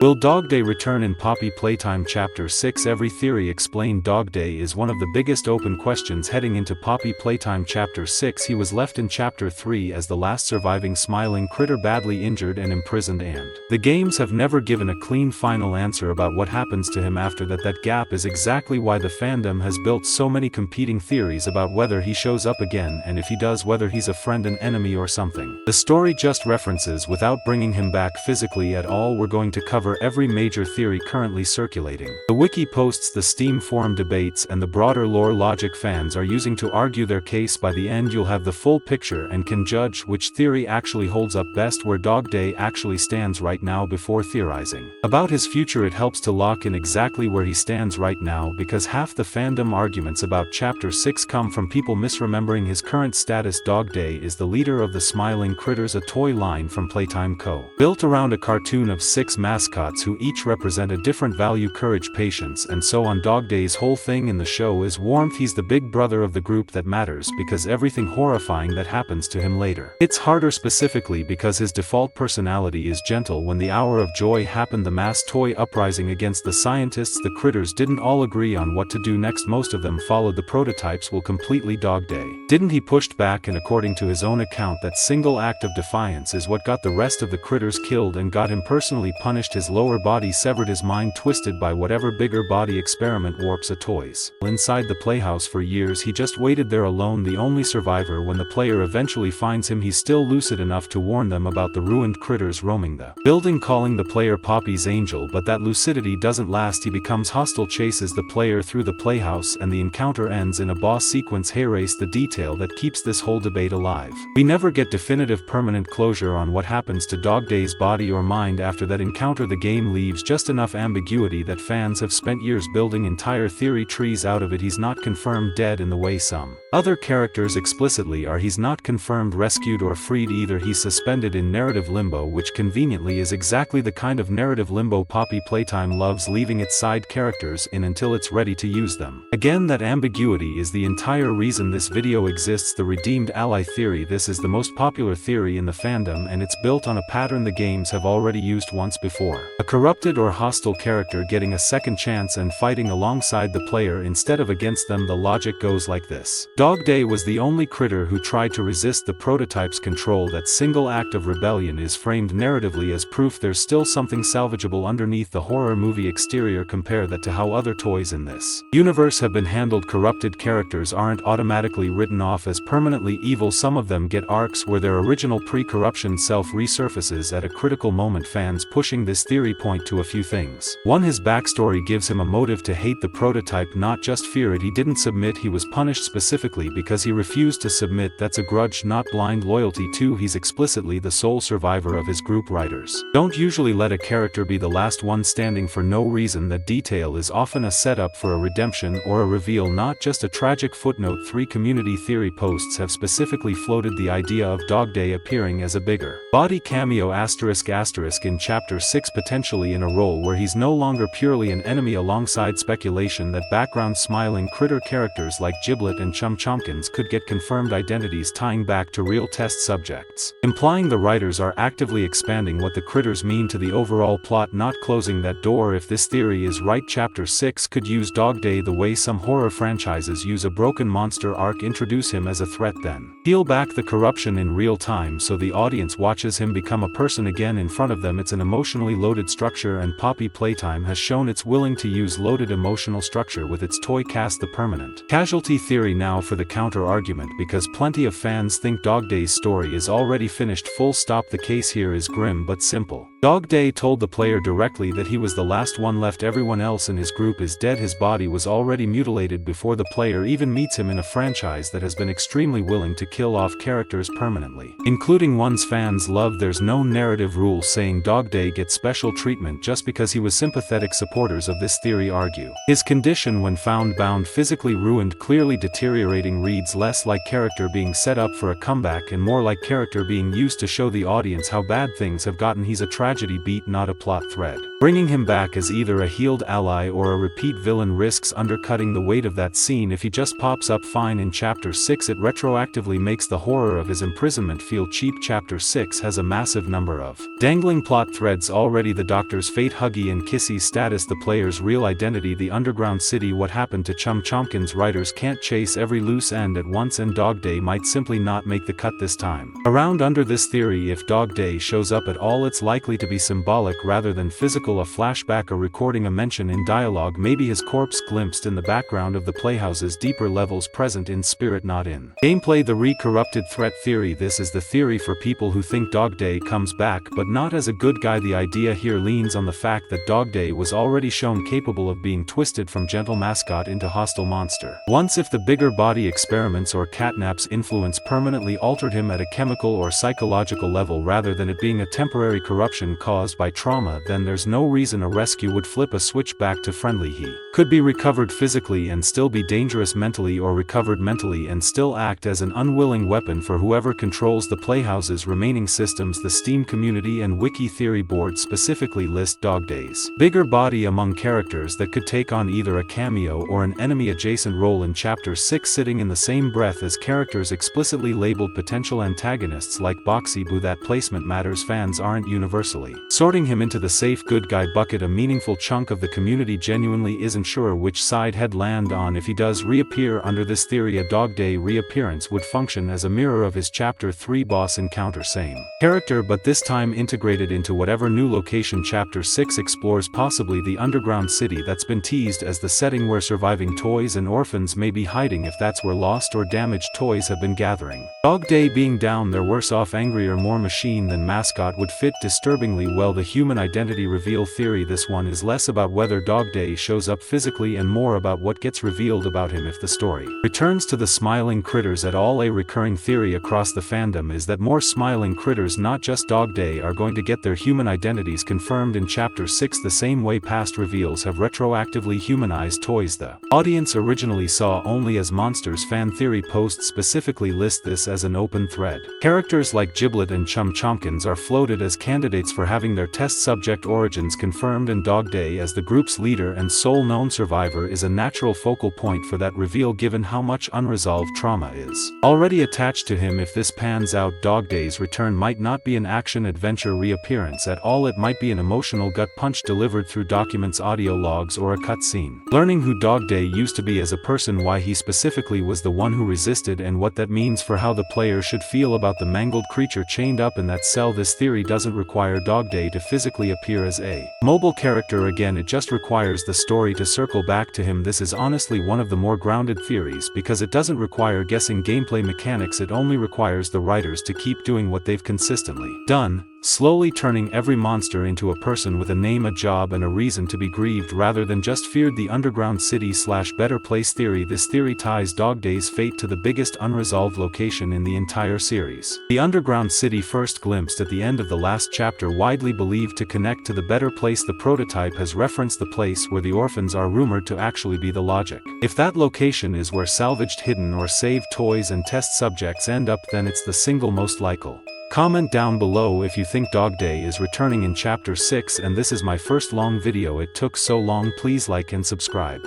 Will DogDay return in Poppy Playtime Chapter 6? Every theory explained. DogDay is one of the biggest open questions heading into Poppy Playtime Chapter 6. He was left in Chapter 3 as the last surviving smiling critter, badly injured and imprisoned, and the games have never given a clean final answer about what happens to him after that. That gap is exactly why the fandom has built so many competing theories about whether he shows up again, and if he does, whether he's a friend, an enemy, or something. The story just references without bringing him back physically at all. We're going to cover every major theory currently circulating. The wiki posts, the Steam forum debates, and the broader lore logic fans are using to argue their case. By the end you'll have the full picture and can judge which theory actually holds up best, where DogDay actually stands right now before theorizing about his future. It helps to lock in exactly where he stands right now, because half the fandom arguments about Chapter 6 come from people misremembering his current status. DogDay is the leader of the Smiling Critters, a toy line from Playtime Co. built around a cartoon of 6 mascots who each represent a different value: courage, patience, and so on. DogDay's whole thing in the show is warmth. He's the big brother of the group that matters, because everything horrifying that happens to him later hits harder, specifically because his default personality is gentle. When the hour of joy happened, the mass toy uprising against the scientists, the critters didn't all agree on what to do next. Most of them followed the prototypes. Will completely. DogDay didn't. He pushed back, and according to his own account, that single act of defiance is what got the rest of the critters killed and got him personally punished. His lower body severed, his mind twisted by whatever bigger body experiment warps a toys. Inside the playhouse for years, he just waited there alone, the only survivor. When the player eventually finds him, he's still lucid enough to warn them about the ruined critters roaming the building, calling the player Poppy's angel. But that lucidity doesn't last. He becomes hostile, chases the player through the playhouse, and the encounter ends in a boss sequence. Hayrase, the detail that keeps this whole debate alive. We never get definitive permanent closure on what happens to DogDay's body or mind after that encounter. The game leaves just enough ambiguity that fans have spent years building entire theory trees out of it. He's not confirmed dead in the way some other characters explicitly are. He's not confirmed rescued or freed either. He's suspended in narrative limbo, which conveniently is exactly the kind of narrative limbo Poppy Playtime loves, leaving its side characters in until it's ready to use them. Again, that ambiguity is the entire reason this video exists. The redeemed ally theory. This is the most popular theory in the fandom, and it's built on a pattern the games have already used once before: a corrupted or hostile character getting a second chance and fighting alongside the player instead of against them. The logic goes like this: DogDay was the only critter who tried to resist the prototype's control. That single act of rebellion is framed narratively as proof there's still something salvageable underneath the horror movie exterior. Compare that to how other toys in this universe have been handled. Corrupted characters aren't automatically written off as permanently evil. Some of them get arcs where their original pre-corruption self resurfaces at a critical moment. Fans pushing this theory point to a few things. 1. His backstory gives him a motive to hate the prototype, not just fear it. He didn't submit. He was punished specifically because he refused to submit. That's a grudge, not blind loyalty. 2. He's explicitly the sole survivor of his group. Writers don't usually let a character be the last one standing for no reason. That detail is often a setup for a redemption or a reveal, not just a tragic footnote. 3. Community theory posts have specifically floated the idea of DogDay appearing as a bigger body cameo **** in Chapter 6, potentially in a role where he's no longer purely an enemy, alongside speculation that background smiling critter characters like Giblet and Chum Chomkins could get confirmed identities tying back to real test subjects, implying the writers are actively expanding what the critters mean to the overall plot, not closing that door. If this theory is right, Chapter 6 could use DogDay the way some horror franchises use a broken monster arc: introduce him as a threat, then peel back the corruption in real time so the audience watches him become a person again in front of them. It's an emotionally loaded structure, and Poppy Playtime has shown it's willing to use loaded emotional structure with its toy cast. The permanent casualty theory now for the counter argument, because plenty of fans think DogDay's story is already finished. Full stop. The case here is grim but simple. DogDay told the player directly that he was the last one left. Everyone else in his group is dead. His body was already mutilated before the player even meets him, in a franchise that has been extremely willing to kill off characters permanently, including ones fans love. There's no narrative rule saying DogDay gets special treatment just because he was sympathetic. Supporters of this theory argue his condition when found bound, physically ruined, clearly deteriorating, reads less like character being set up for a comeback and more like character being used to show the audience how bad things have gotten. He's a tragedy beat, not a plot thread. Bringing him back as either a healed ally or a repeat villain risks undercutting the weight of that scene. If he just pops up fine in Chapter 6, it retroactively makes the horror of his imprisonment feel cheap. Chapter 6 has a massive number of dangling plot threads already. The Doctor's fate, Huggy and Kissy's status, the player's real identity, the underground city, what happened to Chum Chomkins. Writers can't chase every loose end at once, and DogDay might simply not make the cut this time around. Under this theory, if DogDay shows up at all, it's likely to be symbolic rather than physical, a flashback, a recording, a mention in dialogue, maybe his corpse glimpsed in the background of the playhouse's deeper levels, present in spirit not in gameplay. The re-corrupted threat theory. This is the theory for people who think DogDay comes back but not as a good guy. The idea here leans on the fact that DogDay was already shown capable of being twisted from gentle mascot into hostile monster once. If the bigger body experiments or catnap's influence permanently altered him at a chemical or psychological level rather than it being a temporary corruption caused by trauma, then there's no reason a rescue would flip a switch back to friendly. He could be recovered physically and still be dangerous mentally, or recovered mentally and still act as an unwilling weapon for whoever controls the playhouse's remaining systems. The Steam community and wiki theory board specifically list DogDay's bigger body among characters that could take on either a cameo or an enemy adjacent role in Chapter 6, sitting in the same breath as characters explicitly labeled potential antagonists like Boxy Boo. That placement matters. Fans aren't universally sorting him into the safe good guy bucket. A meaningful chunk of the community genuinely isn't sure which side he'd land on if he does reappear. Under this theory, a DogDay reappearance would function as a mirror of his Chapter 3 boss encounter. Same character, but this time integrated into whatever new location Chapter 6 explores, possibly the underground city that's been teased as the setting where surviving toys and orphans may be hiding, if that's where lost or damaged toys have been gathering. DogDay being down there, worse off, angrier, more machine than mascot, would fit disturbingly well. The human identity reveal theory. This one is less about whether DogDay shows up physically and more about what gets revealed about him if the story returns to the smiling critters at all. A recurring theory across the fandom is that more smiling critters, not just DogDay, are going to get their human identities confirmed in Chapter 6 the same way past reveals have retroactively humanized toys the audience originally saw only as monsters. Fan theory posts specifically list this as an open thread. Characters like Giblet and Chum Chomkins are floated as candidates for having their test subject origins confirmed, and DogDay as the group's leader and sole known survivor is a natural focal point for that reveal given how much unresolved trauma is already attached to him. If this pans out, DogDay's return might not be an action-adventure reappearance at all, it might be an emotional gut punch delivered through documents, audio logs, or a cutscene. Learning who DogDay used to be as a person, why he specifically was the one who resisted, and what that means for how the player should feel about the mangled creature chained up in that cell. This theory doesn't require DogDay to physically appear as a mobile character again, it just requires the story to circle back to him. This is honestly one of the more grounded theories because it doesn't require guessing gameplay mechanics, it only requires the writers to keep doing what they've consistently done, slowly turning every monster into a person with a name, a job, and a reason to be grieved rather than just feared. The underground city / better place theory. This theory ties DogDay's fate to the biggest unresolved location in the entire series. The underground city, first glimpsed at the end of the last chapter, widely believed to connect to the better place. The prototype has referenced the place where the orphans are rumored to actually be. The logic, if that location is where salvaged, hidden, or saved toys and test subjects end up, then it's the single most likely. Comment down below if you think DogDay is returning in Chapter 6, and this is my first long video. It took so long. Please like and subscribe.